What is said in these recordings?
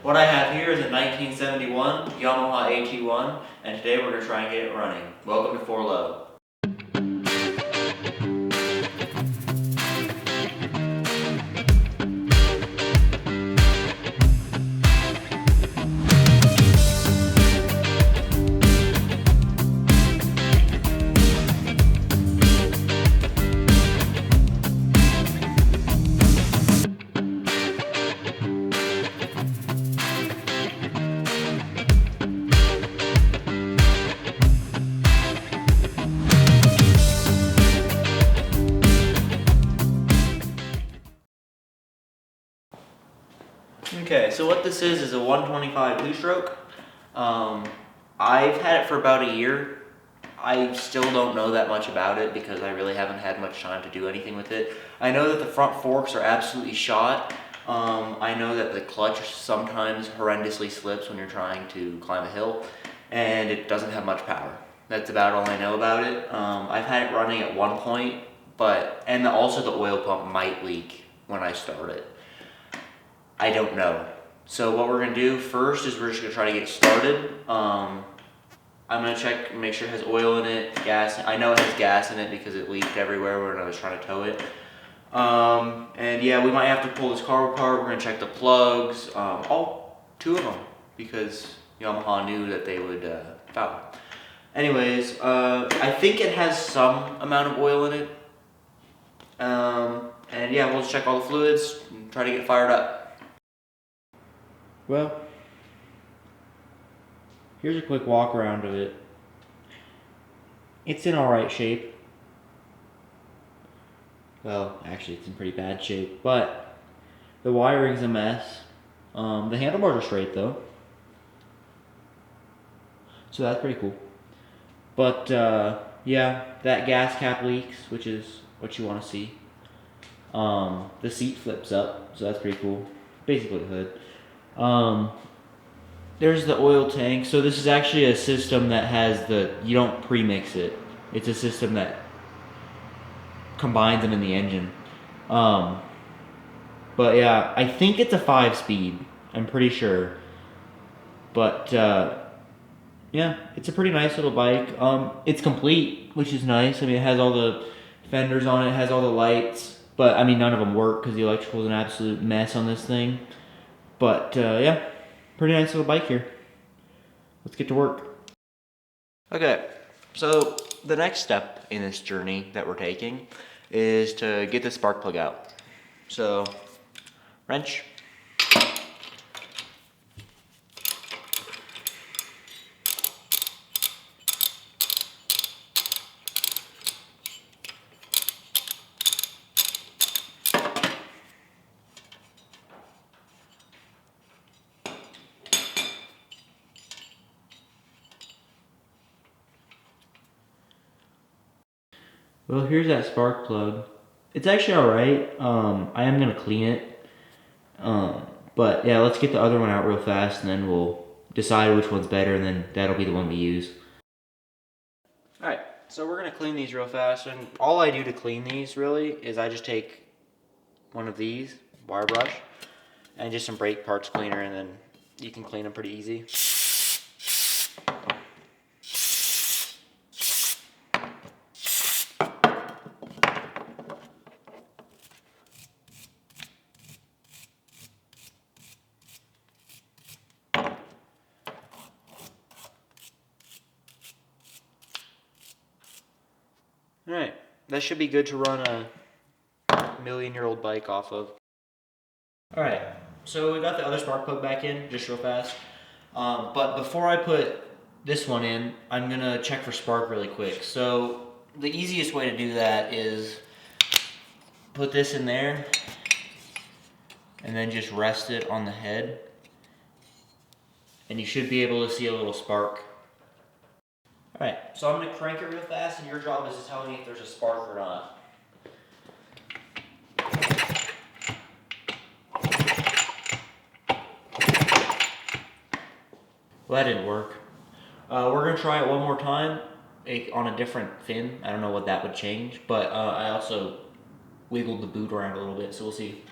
What I have here is a 1971 Yamaha AT-1, and today we're going to try and get it running. Welcome to 4 Low. Okay, so what this is a 125 two-stroke. I've had it for about a year. I still don't know that much about it because I really haven't had much time to do anything with it. I know that the front forks are absolutely shot. I know that the clutch sometimes horrendously slips when you're trying to climb a hill, and it doesn't have much power. That's about all I know about it. I've had it running at one point, and also the oil pump might leak when I start it. I don't know. So what we're gonna do first is we're just gonna try to get started. I'm gonna check, make sure it has oil in it, gas. I know it has gas in it because it leaked everywhere when I was trying to tow it. And yeah, we might have to pull this car apart. We're gonna check the plugs, all 2 of them, because Yamaha knew that they would foul. Anyways, I think it has some amount of oil in it. And yeah, we'll just check all the fluids and try to get fired up. Well, here's a quick walk around of it. It's in alright shape. Well, actually it's in pretty bad shape, but the wiring's a mess. The handlebars are straight though, so that's pretty cool. But yeah, that gas cap leaks, which is what you want to see. The seat flips up, so that's pretty cool. Basically the hood. There's the oil tank. So this is actually a system that has you don't pre-mix it. It's a system that combines them in the engine. But yeah, I think it's a 5-speed. I'm pretty sure. But yeah, it's a pretty nice little bike. It's complete, which is nice. I mean, it has all the fenders on it, it has all the lights. But I mean, none of them work because the electrical is an absolute mess on this thing. But yeah, pretty nice little bike here. Let's get to work. Okay, so the next step in this journey that we're taking is to get the spark plug out. So, wrench. Well, here's that spark plug. It's actually alright. I am going to clean it. But yeah, let's get the other one out real fast and then we'll decide which one's better and then that'll be the one we use. Alright, so we're going to clean these real fast. And all I do to clean these really is I just take one of these, wire brush, and just some brake parts cleaner, and then you can clean them pretty easy. Alright, that should be good to run a million-year-old bike off of. Alright, so we got the other spark plug back in, just real fast. But before I put this one in, I'm going to check for spark really quick. So the easiest way to do that is put this in there and then just rest it on the head. And you should be able to see a little spark. Alright, so I'm going to crank it real fast, and your job is to tell me if there's a spark or not. Well, that didn't work. We're going to try it one more time on a different fin. I don't know what that would change, but I also wiggled the boot around a little bit, so we'll see.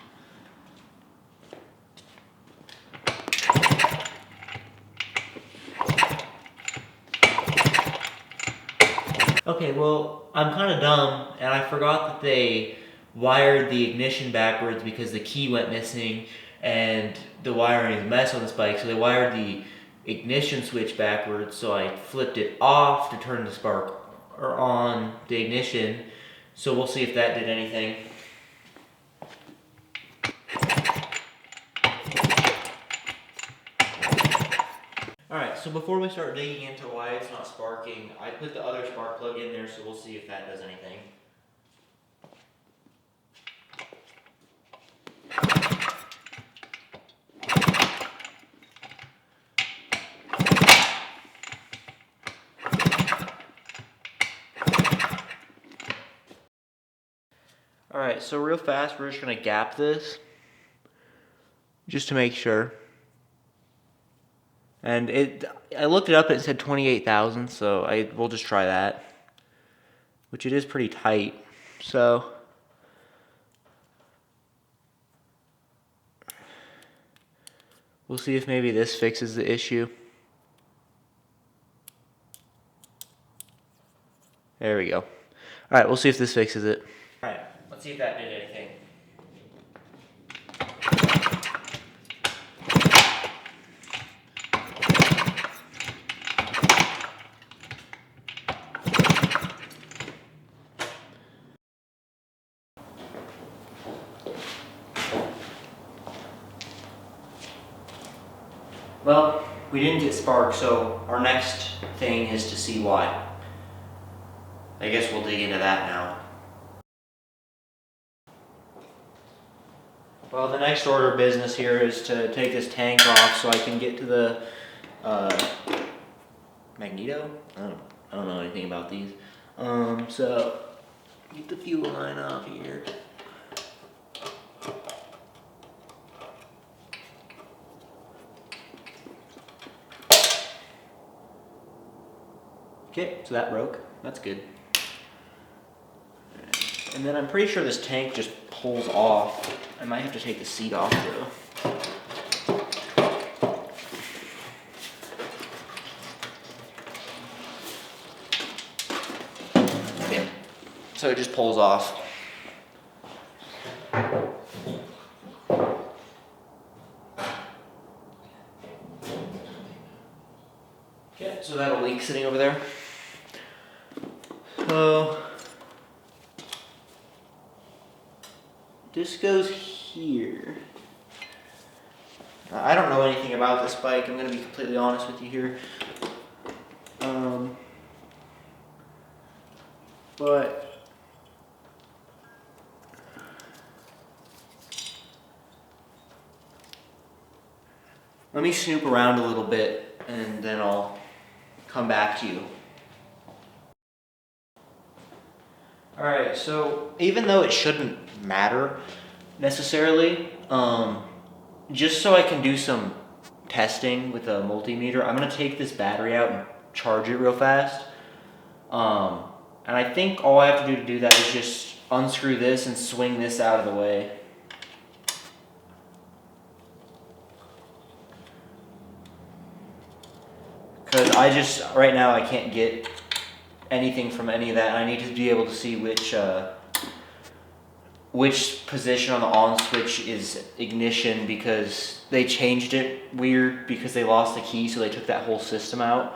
Okay, well, I'm kind of dumb, and I forgot that they wired the ignition backwards because the key went missing, and the wiring is a mess on this bike, so they wired the ignition switch backwards, so I flipped it off to turn the spark or on the ignition, so we'll see if that did anything. Alright, so before we start digging into why it's not sparking, I put the other spark plug in there, so we'll see if that does anything. Alright, so real fast, we're just going to gap this, just to make sure. And I looked it up, it said 28,000, so we'll just try that. Which it is pretty tight, so. We'll see if maybe this fixes the issue. There we go. Alright, we'll see if this fixes it. Alright, let's see if that did anything. Well, we didn't get spark, so our next thing is to see why. I guess we'll dig into that now. Well, the next order of business here is to take this tank off so I can get to the magneto? I don't know anything about these. So get the fuel line off here. Okay, so that broke. That's good. And then I'm pretty sure this tank just pulls off. I might have to take the seat off though. Yeah. So it just pulls off. Okay, so that a leak sitting over there. So this goes here. I don't know anything about this bike, I'm going to be completely honest with you here. But let me snoop around a little bit and then I'll come back to you. Alright, so even though it shouldn't matter necessarily, just so I can do some testing with a multimeter, I'm going to take this battery out and charge it real fast. And I think all I have to do that is just unscrew this and swing this out of the way. Because right now I can't get anything from any of that. I need to be able to see which position on the on switch is ignition, because they changed it weird because they lost the key, so they took that whole system out.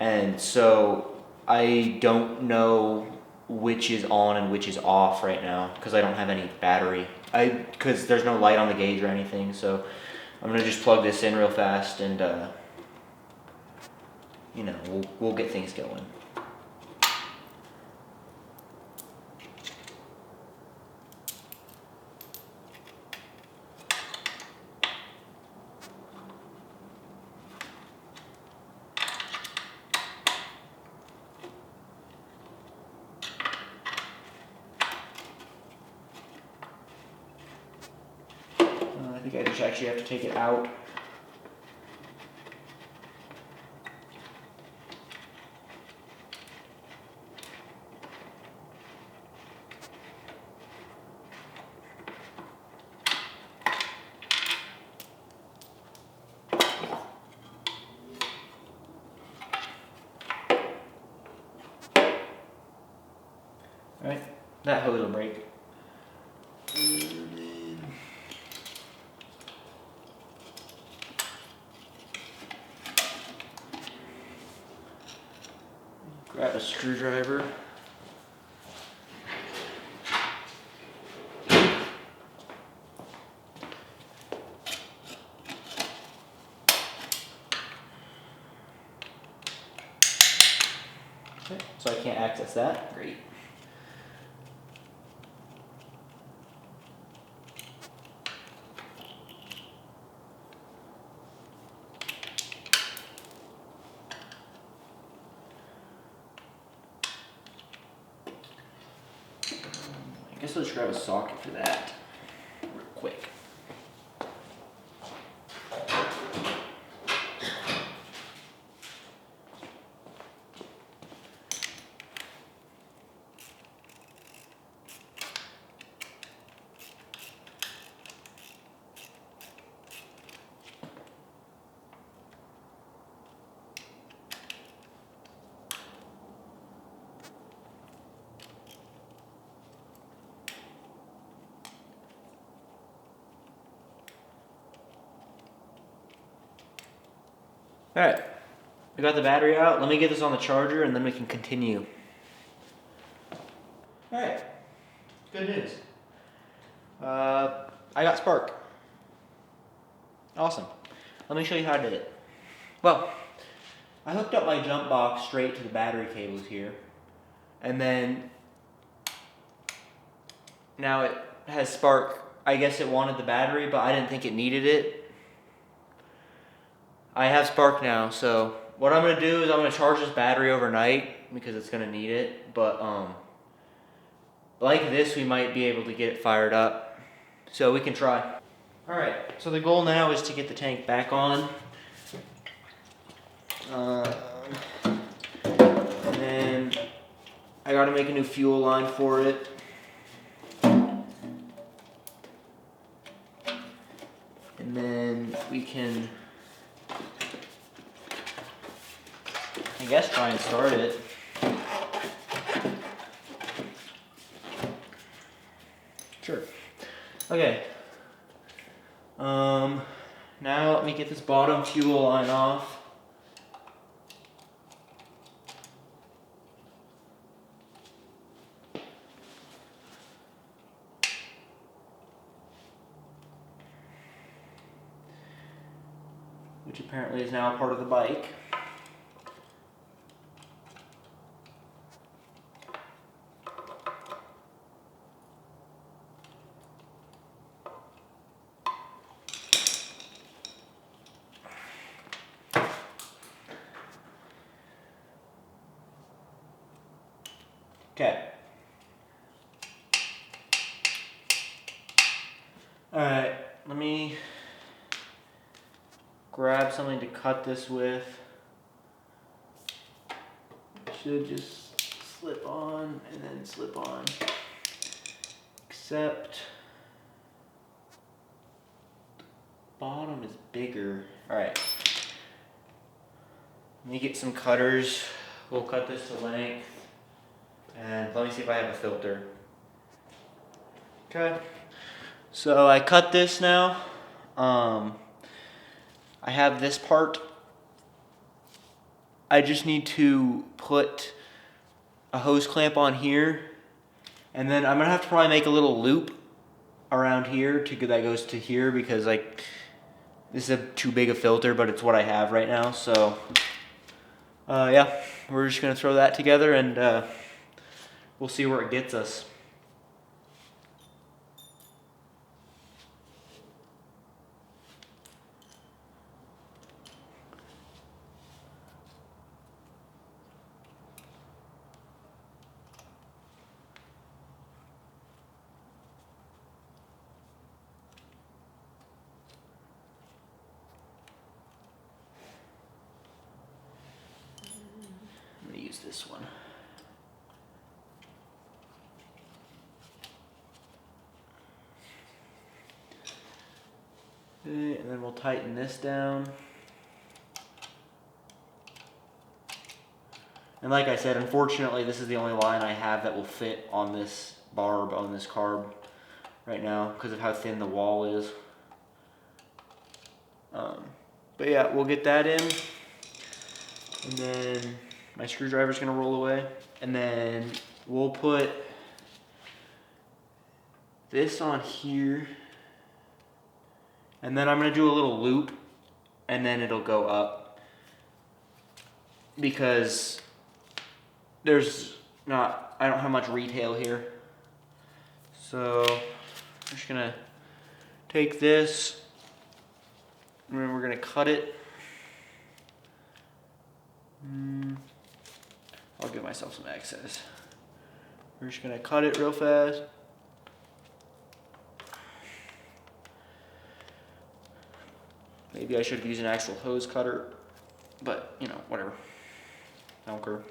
And so I don't know which is on and which is off right now because I don't have any battery. Because there's no light on the gauge or anything, so I'm gonna just plug this in real fast and you know, we'll get things going. I think I just actually have to take it out. That hose will break. Grab a screwdriver. Okay, so I can't access that. Great. I guess I'll just grab a socket for that real quick. All right, we got the battery out. Let me get this on the charger and then we can continue. All right, good news. I got spark. Awesome. Let me show you how I did it. Well, I hooked up my jump box straight to the battery cables here. And then now it has spark. I guess it wanted the battery, but I didn't think it needed it. I have spark now, so what I'm gonna do is I'm gonna charge this battery overnight because it's gonna need it. But like this, we might be able to get it fired up, so we can try. All right, so the goal now is to get the tank back on. And then I gotta make a new fuel line for it. And then we can, I guess, try and start it. Sure. Okay. Now let me get this bottom fuel line off. Which apparently is now part of the bike. Okay. All right, let me grab something to cut this with. It should just slip on and then slip on. Except the bottom is bigger. All right. Let me get some cutters. We'll cut this to length. And let me see if I have a filter. Okay. So I cut this now. I have this part. I just need to put a hose clamp on here. And then I'm gonna have to probably make a little loop around here that goes to here, because like this is too big a filter, but it's what I have right now. So yeah, we're just gonna throw that together and we'll see where it gets us. I'm gonna use this one. Okay, and then we'll tighten this down. And like I said, unfortunately, this is the only line I have that will fit on this barb on this carb right now because of how thin the wall is. But yeah, we'll get that in, and then my screwdriver's gonna roll away, and then we'll put this on here, and then I'm gonna do a little loop, and then it'll go up, because I don't have much retail here. So I'm just gonna take this, and then we're gonna cut it. I'll give myself some access. We're just gonna cut it real fast. Maybe I should use an actual hose cutter, but you know, whatever. I don't care.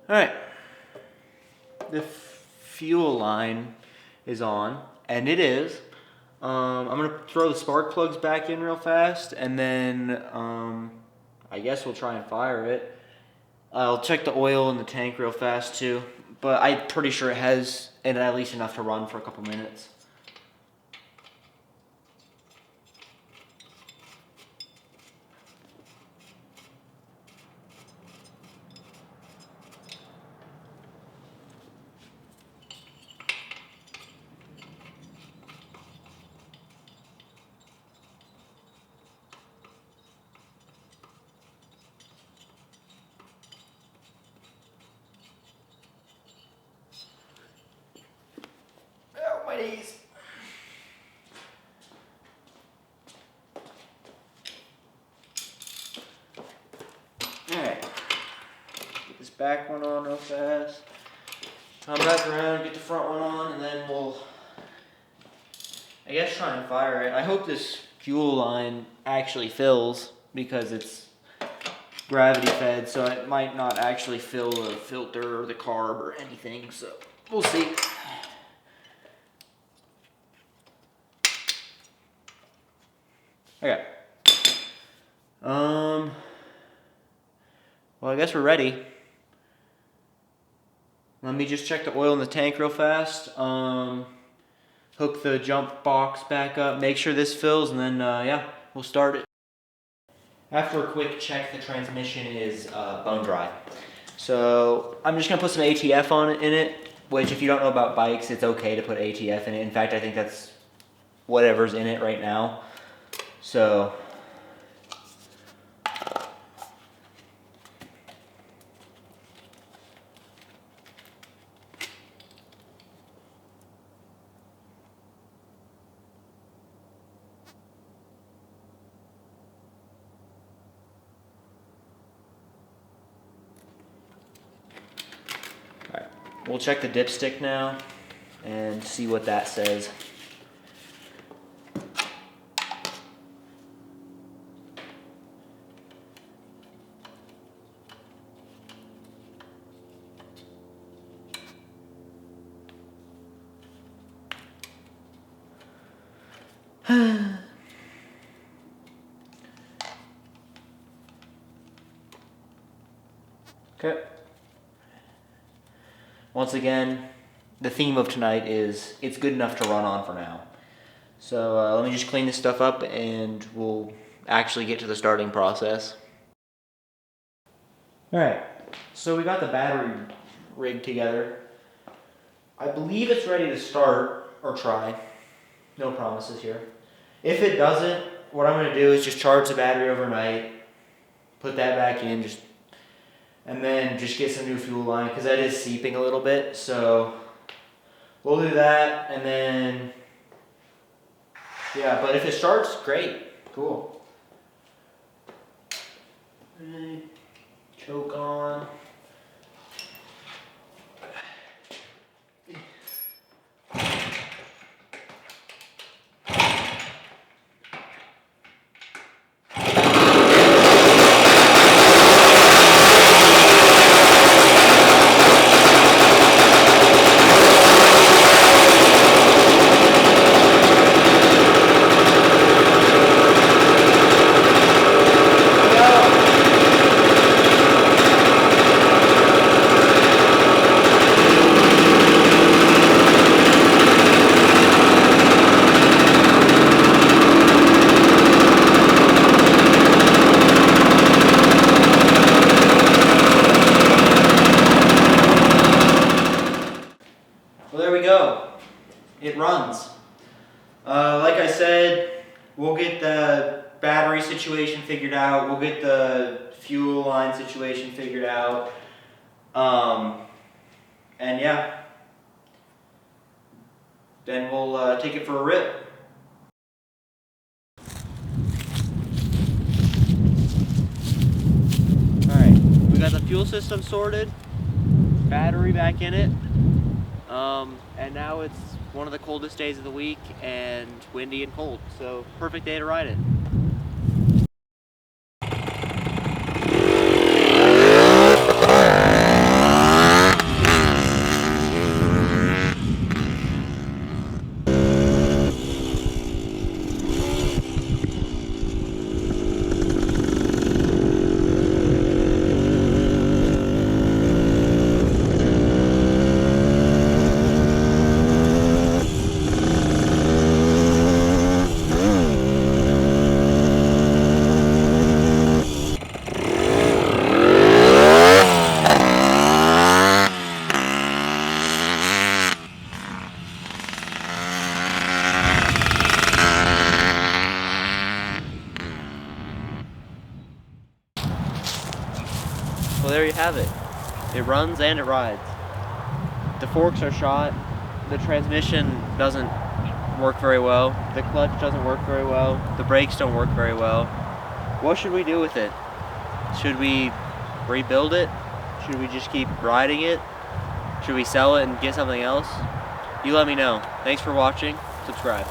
Alright, the fuel line is on, and it is. I'm going to throw the spark plugs back in real fast, and then I guess we'll try and fire it. I'll check the oil in the tank real fast too, but I'm pretty sure it has at least enough to run for a couple minutes. My knees. Alright. Get this back one on real fast. Come back around, get the front one on, and then we'll, I guess, try and fire it. I hope this fuel line actually fills, because it's gravity fed, so it might not actually fill the filter or the carb or anything, so we'll see. Okay. Well, I guess we're ready. Let me just check the oil in the tank real fast. Hook the jump box back up, make sure this fills, and then, yeah, we'll start it. After a quick check, the transmission is bone dry. So I'm just gonna put some ATF on it, in it, which if you don't know about bikes, it's okay to put ATF in it. In fact, I think that's whatever's in it right now. So, alright, we'll check the dipstick now and see what that says. Okay. Once again, the theme of tonight is it's good enough to run on for now. So let me just clean this stuff up and we'll actually get to the starting process. Alright, so we got the battery rigged together. I believe it's ready to start or try. No promises here. If it doesn't, what I'm going to do is just charge the battery overnight, put that back in, and then just get some new fuel line because that is seeping a little bit. So we'll do that, and then yeah. But if it starts, great, cool. Choke on. Well, there we go. It runs. Like I said, we'll get the battery situation figured out. We'll get the fuel line situation figured out. And yeah, then we'll take it for a rip. Alright, we got the fuel system sorted, battery back in it. And now it's one of the coldest days of the week and windy and cold, so perfect day to ride it. Well, there you have it. It runs and it rides. The forks are shot. The transmission doesn't work very well. The clutch doesn't work very well. The brakes don't work very well. What should we do with it? Should we rebuild it? Should we just keep riding it? Should we sell it and get something else? You let me know. Thanks for watching. Subscribe.